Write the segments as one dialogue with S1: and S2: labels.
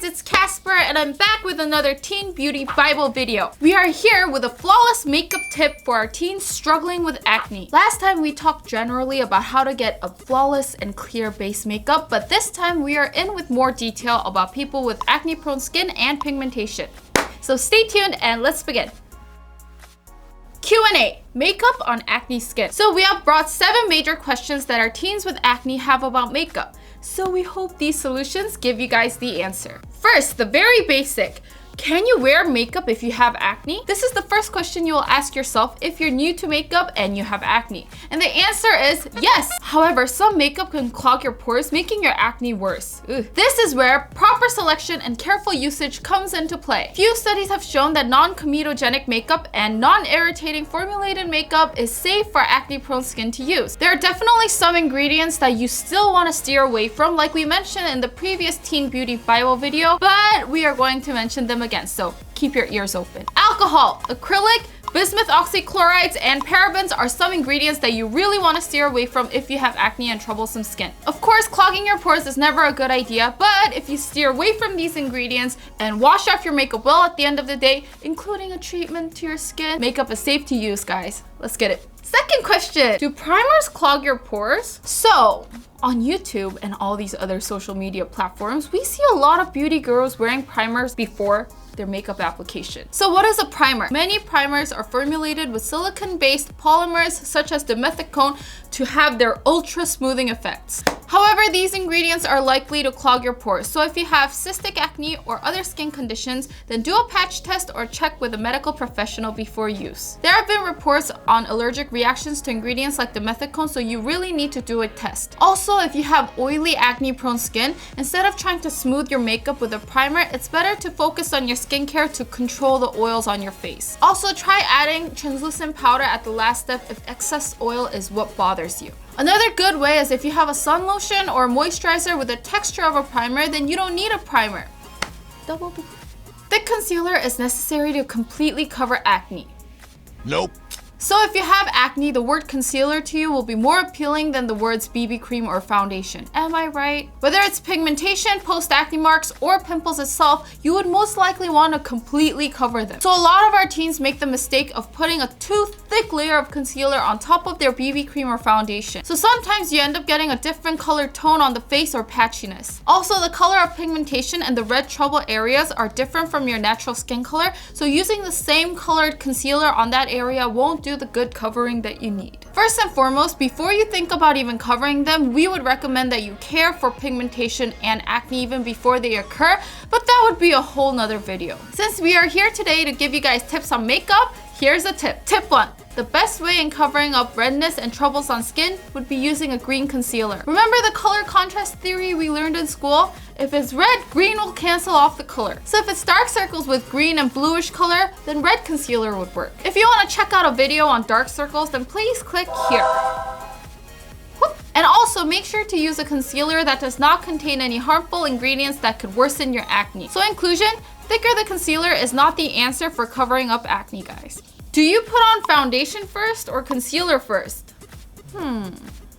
S1: guys, it's Kasper and I'm back with another Teen Beauty Bible video. We are here with a flawless makeup tip for our teens struggling with acne. Last time we talked generally about how to get a flawless and clear base makeup, but this time we are in with more detail about people with acne-prone skin and pigmentation. So stay tuned and let's begin. Q&A, makeup on acne skin. So we have brought 7 major questions that our teens with acne have about makeup. So we hope these solutions give you guys the answer. First, the very basic. Can you wear makeup if you have acne? This is the first question you will ask yourself if you're new to makeup and you have acne. And the answer is yes. However, some makeup can clog your pores, making your acne worse. Ugh. This is where proper selection and careful usage comes into play. Few studies have shown that non-comedogenic makeup and non-irritating formulated makeup is safe for acne-prone skin to use. There are definitely some ingredients that you still want to steer away from, like we mentioned in the previous Teen Beauty Bible video, but we are going to mention them again, so keep your ears open. Alcohol, acrylic, bismuth oxychlorides, and parabens are some ingredients that you really want to steer away from if you have acne and troublesome skin. Of course, clogging your pores is never a good idea, but if you steer away from these ingredients and wash off your makeup well at the end of the day, including a treatment to your skin, makeup is safe to use, guys. Let's get it. Second question, do primers clog your pores? So, on YouTube and all these other social media platforms, we see a lot of beauty gurus wearing primers before their makeup application. So what is a primer? Many primers are formulated with silicone-based polymers such as dimethicone to have their ultra smoothing effects. However, these ingredients are likely to clog your pores. So if you have cystic acne or other skin conditions, then do a patch test or check with a medical professional before use. There have been reports on allergic reactions to ingredients like dimethicone, so you really need to do a test. Also, if you have oily acne-prone skin, instead of trying to smooth your makeup with a primer, it's better to focus on your skincare to control the oils on your face. Also, try adding translucent powder at the last step if excess oil is what bothers you. Another good way is if you have a sun lotion or a moisturizer with the texture of a primer, then you don't need a primer. Double B. Thick concealer is necessary to completely cover acne.
S2: Nope.
S1: So if you have acne, the word concealer to you will be more appealing than the words BB cream or foundation. Am I right? Whether it's pigmentation, post-acne marks, or pimples itself, you would most likely want to completely cover them. So a lot of our teens make the mistake of putting a too thick layer of concealer on top of their BB cream or foundation. So sometimes you end up getting a different color tone on the face or patchiness. Also, the color of pigmentation and the red trouble areas are different from your natural skin color, so using the same colored concealer on that area won't do the good covering that you need. First and foremost, before you think about even covering them, we would recommend that you care for pigmentation and acne even before they occur, but that would be a whole nother video. Since we are here today to give you guys tips on makeup, here's a tip. Tip 1. The best way in covering up redness and troubles on skin would be using a green concealer. Remember the color contrast theory we learned in school? If it's red, green will cancel off the color. So if it's dark circles with green and bluish color, then red concealer would work. If you want to check out a video on dark circles, then please click here. Whoop. And also make sure to use a concealer that does not contain any harmful ingredients that could worsen your acne. So in conclusion, thicker the concealer is not the answer for covering up acne, guys. Do you put on foundation first or concealer first?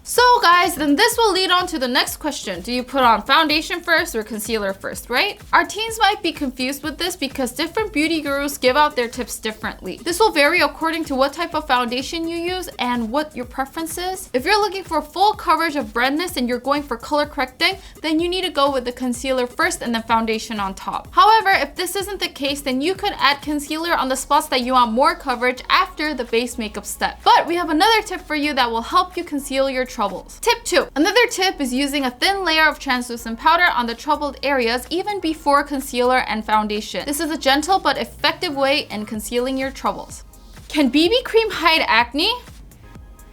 S1: So guys, then this will lead on to the next question. Do you put on foundation first or concealer first, right? Our teens might be confused with this because different beauty gurus give out their tips differently. This will vary according to what type of foundation you use and what your preference is. If you're looking for full coverage of redness and you're going for color correcting, then you need to go with the concealer first and then foundation on top. However, if this isn't the case, then you could add concealer on the spots that you want more coverage after the base makeup step. But we have another tip for you that will help you conceal your troubles. Tip 2. Another tip is using a thin layer of translucent powder on the troubled areas even before concealer and foundation. This is a gentle but effective way in concealing your troubles. Can BB cream hide acne?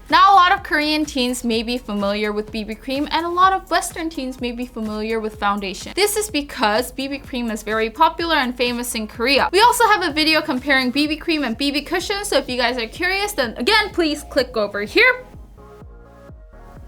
S1: Now, a lot of Korean teens may be familiar with BB cream and a lot of Western teens may be familiar with foundation. This is because BB cream is very popular and famous in Korea. We also have a video comparing BB cream and BB cushions, so if you guys are curious, then again, please click over here.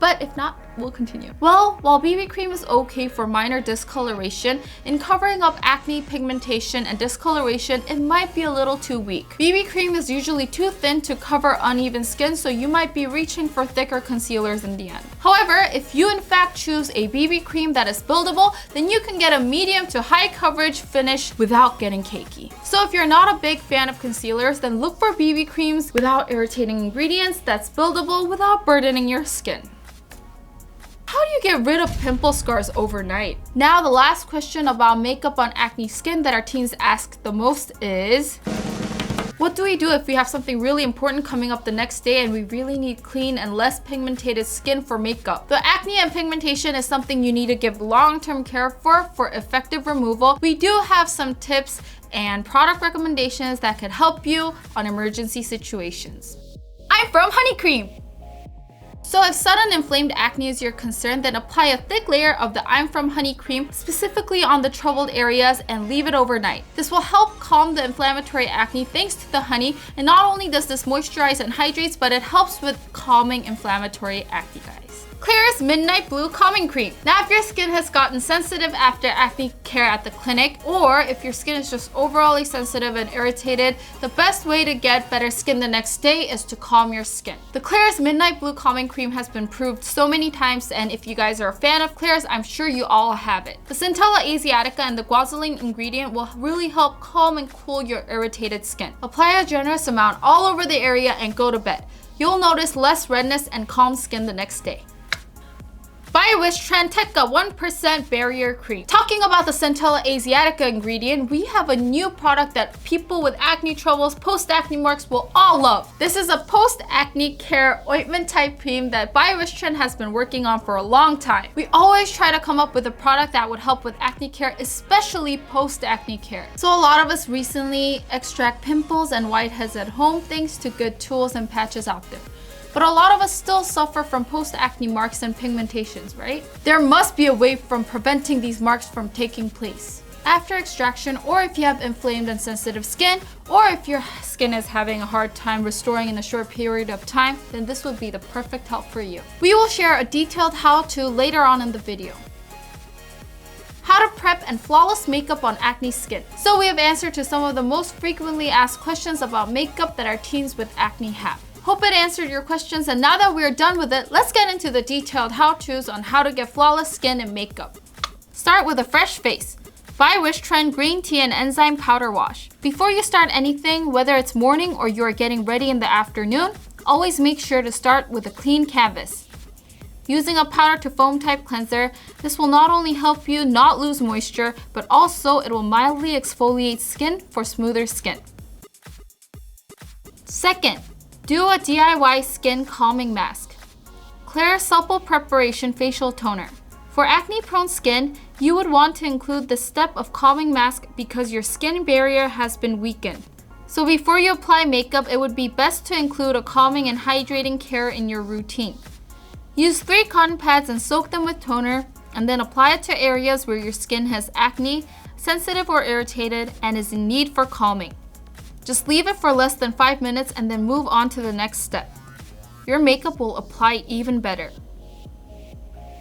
S1: But if not, we'll continue. Well, while BB cream is okay for minor discoloration, in covering up acne, pigmentation, and discoloration, it might be a little too weak. BB cream is usually too thin to cover uneven skin, so you might be reaching for thicker concealers in the end. However, if you in fact choose a BB cream that is buildable, then you can get a medium to high coverage finish without getting cakey. So if you're not a big fan of concealers, then look for BB creams without irritating ingredients that's buildable without burdening your skin. How do you get rid of pimple scars overnight? Now, the last question about makeup on acne skin that our teens ask the most is, what do we do if we have something really important coming up the next day and we really need clean and less pigmented skin for makeup? The acne and pigmentation is something you need to give long-term care for effective removal. We do have some tips and product recommendations that can help you on emergency situations. I'm from Honey Cream. So if sudden inflamed acne is your concern, then apply a thick layer of the I'm From Honey cream specifically on the troubled areas and leave it overnight. This will help calm the inflammatory acne thanks to the honey, and not only does this moisturize and hydrates, but it helps with calming inflammatory acne, guys. KLAIRS Midnight Blue Calming Cream. Now, if your skin has gotten sensitive after acne care at the clinic, or if your skin is just overall sensitive and irritated, the best way to get better skin the next day is to calm your skin. The KLAIRS Midnight Blue Calming Cream has been proved so many times, and if you guys are a fan of KLAIRS, I'm sure you all have it. The Centella Asiatica and the guanidine ingredient will really help calm and cool your irritated skin. Apply a generous amount all over the area and go to bed. You'll notice less redness and calm skin the next day. By Wishtrend TECA 1% Barrier Cream. Talking about the Centella Asiatica ingredient, we have a new product that people with acne troubles, post-acne marks will all love. This is a post-acne care ointment type cream that By Wishtrend has been working on for a long time. We always try to come up with a product that would help with acne care, especially post-acne care. So a lot of us recently extract pimples and whiteheads at home thanks to good tools and patches out there. But a lot of us still suffer from post-acne marks and pigmentations, right? There must be a way from preventing these marks from taking place. After extraction, or if you have inflamed and sensitive skin, or if your skin is having a hard time restoring in a short period of time, then this would be the perfect help for you. We will share a detailed how-to later on in the video. How to prep and flawless makeup on acne skin. So we have answered to some of the most frequently asked questions about makeup that our teens with acne have. Hope it answered your questions, and now that we're done with it, let's get into the detailed how-tos on how to get flawless skin and makeup. Start with a fresh face. By Wishtrend Green Tea and Enzyme Powder Wash. Before you start anything, whether it's morning or you're getting ready in the afternoon, always make sure to start with a clean canvas. Using a powder to foam type cleanser, this will not only help you not lose moisture, but also it will mildly exfoliate skin for smoother skin. Second, do a DIY skin calming mask. KLAIRS Supple Preparation Facial Toner. For acne-prone skin, you would want to include the step of calming mask because your skin barrier has been weakened. So before you apply makeup, it would be best to include a calming and hydrating care in your routine. Use 3 cotton pads and soak them with toner, and then apply it to areas where your skin has acne, sensitive or irritated, and is in need for calming. Just leave it for less than 5 minutes and then move on to the next step. Your makeup will apply even better.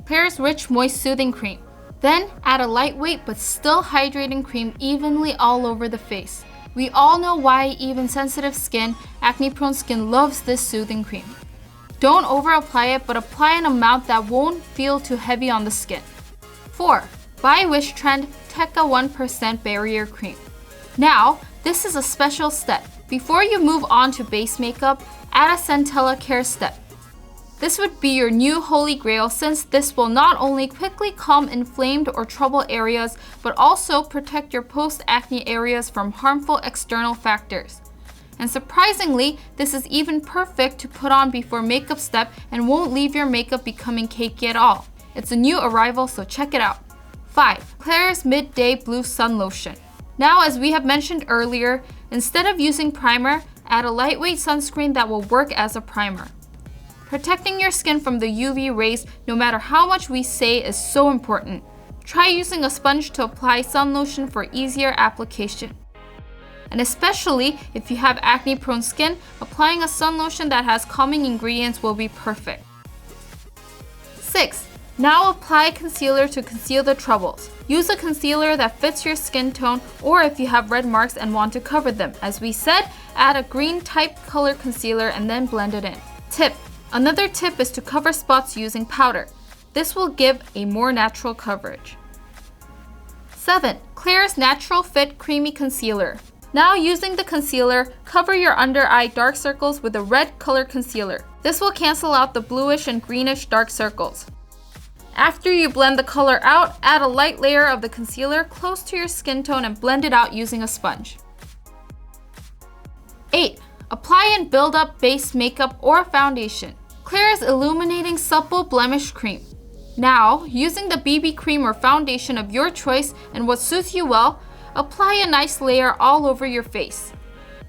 S1: KLAIRS Rich Moist Soothing Cream. Then add a lightweight but still hydrating cream evenly all over the face. We all know why even sensitive skin, acne-prone skin loves this soothing cream. Don't over apply it, but apply an amount that won't feel too heavy on the skin. 4. By Wishtrend TECA 1% Barrier Cream. Now, this is a special step. Before you move on to base makeup, add a Centella Care step. This would be your new holy grail, since this will not only quickly calm inflamed or troubled areas, but also protect your post-acne areas from harmful external factors. And surprisingly, this is even perfect to put on before makeup step and won't leave your makeup becoming cakey at all. It's a new arrival, so check it out. 5. KLAIRS Midday Blue Sun Lotion. Now, as we have mentioned earlier, instead of using primer, add a lightweight sunscreen that will work as a primer. Protecting your skin from the UV rays, no matter how much we say, is so important. Try using a sponge to apply sun lotion for easier application. And especially if you have acne-prone skin, applying a sun lotion that has calming ingredients will be perfect. 6. Now apply concealer to conceal the troubles. Use a concealer that fits your skin tone, or if you have red marks and want to cover them. As we said, add a green type color concealer and then blend it in. Tip. Another tip is to cover spots using powder. This will give a more natural coverage. 7. KLAIRS Natural Fit Creamy Concealer. Now using the concealer, cover your under eye dark circles with a red color concealer. This will cancel out the bluish and greenish dark circles. After you blend the color out, add a light layer of the concealer close to your skin tone and blend it out using a sponge. 8. Apply and build up base makeup or foundation. KLAIRS Illuminating Supple Blemish Cream. Now, using the BB cream or foundation of your choice and what suits you well, apply a nice layer all over your face.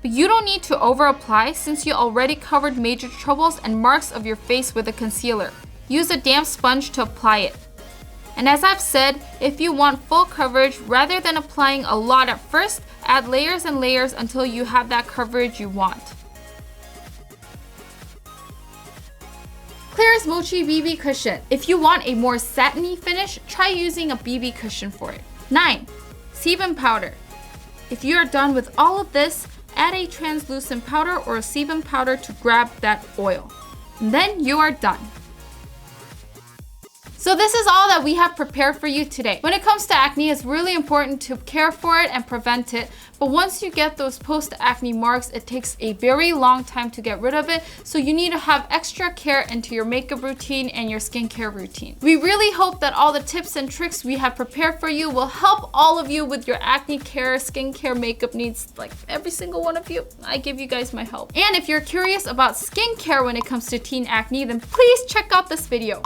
S1: But you don't need to over apply since you already covered major troubles and marks of your face with a concealer. Use a damp sponge to apply it. And as I've said, if you want full coverage, rather than applying a lot at first, add layers and layers until you have that coverage you want. KLAIRS Mochi BB Cushion. If you want a more satiny finish, try using a BB cushion for it. 9. Sebum powder. If you are done with all of this, add a translucent powder or a sebum powder to grab that oil. And then you are done. So this is all that we have prepared for you today. When it comes to acne, it's really important to care for it and prevent it. But once you get those post-acne marks, it takes a very long time to get rid of it. So you need to have extra care into your makeup routine and your skincare routine. We really hope that all the tips and tricks we have prepared for you will help all of you with your acne care, skincare, makeup needs, like every single one of you. I give you guys my help. And if you're curious about skincare when it comes to teen acne, then please check out this video.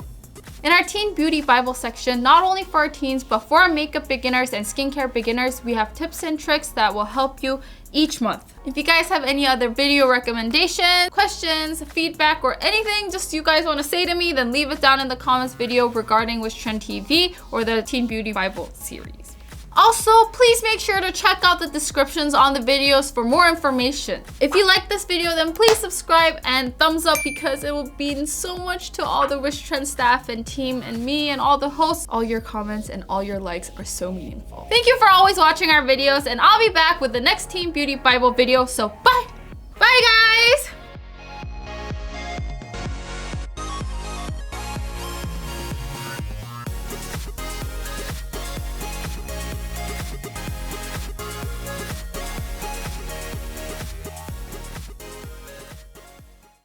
S1: In our Teen Beauty Bible section, not only for our teens, but for our makeup beginners and skincare beginners, we have tips and tricks that will help you each month. If you guys have any other video recommendations, questions, feedback, or anything just you guys want to say to me, then leave it down in the comments video regarding Wishtrend TV or the Teen Beauty Bible series. Also, please make sure to check out the descriptions on the videos for more information. If you like this video, then please subscribe and thumbs up because it will mean so much to all the Wishtrend staff and team and me and all the hosts. All your comments and all your likes are so meaningful. Thank you for always watching our videos, and I'll be back with the next Teen Beauty Bible video, so bye!